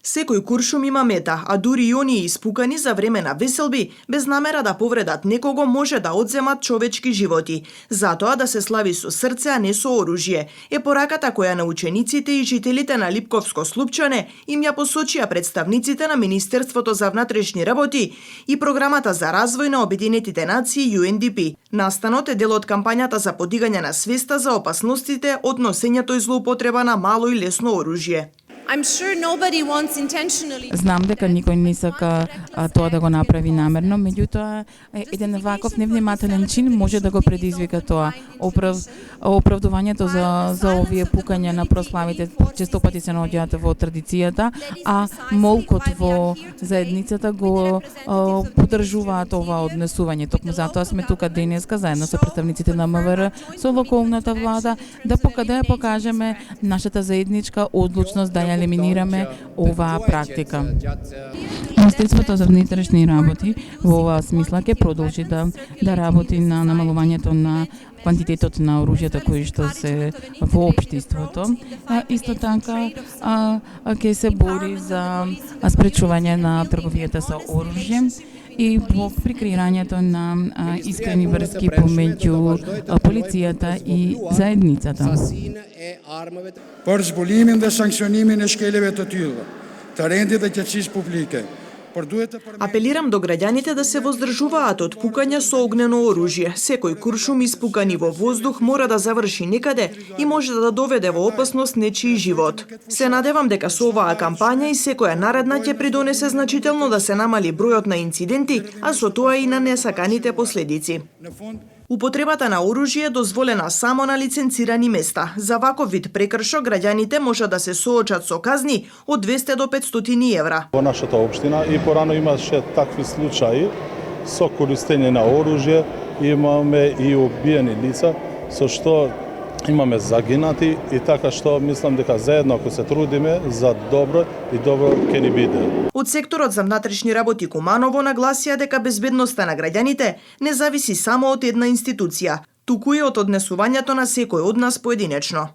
Секој куршум има мета, а дури и оние испукани за време на веселби, без намера да повредат некого, може да одземат човечки животи. Затоа да се слави со срце, а не со оружје, е пораката која на учениците и жителите на Липковско Слупчане им ја посочија представниците на Министерството за внатрешни работи и Програмата за развој на Обединетите нации UNDP. Настанот е дел од кампањата за подигање на свеста за опасностите од носењето и злоупотреба на мало и лесно оружје. Знам дека никој не сака тоа да го направи намерно, меѓутоа еден ваков невнимателен чин може да го предизвика тоа. Оправдувањето за овие пукања на прославите често пати се наоѓаат во традицијата, а молкот во заедницата го поддржуваат ова однесување. Токму затоа сме тука денеска заедно со представниците на МВР, со локалната влада, да покажеме нашата заедничка одлучност да ја елиминираме оваа практика. Министерството за внатрешни работи во оваа смисла ќе продолжи да работи на намалувањето на квантитетот на оружјата кои што се во општеството. Исто така ќе се бори за спречување на трговијата со оружје и при креирањето на искрени врски помеѓу полицијата и заедницата. Për zbulimin dhe sanksionimin e shkeleve të tilla, të rendit dhe qetësisë publike. Апелирам до граѓаните да се воздржуваат од пукања со огнено оружје. Секој куршум испукани во воздух мора да заврши некаде и може да доведе во опасност нечiji живот. Се надевам дека со оваа кампања и секоја наредна ќе придонесе значително да се намали бројот на инциденти, а со тоа и на несаканите последици. Употребата на оружје е дозволена само на лиценцирани места. За ваков вид прекршок граѓаните може да се соочат со казни од 200 до 500 евра. Во нашата општина и порано имаше такви случаи со користење на оружје, имаме и убиени лица, со што имаме загинати и така што мислам дека заедно ако се трудиме за добро и добро ќе ни биде. Од секторот за внатрешни работи Куманово нагласија дека безбедноста на граѓаните не зависи само од една институција, туку и од однесувањето на секој од нас поединечно.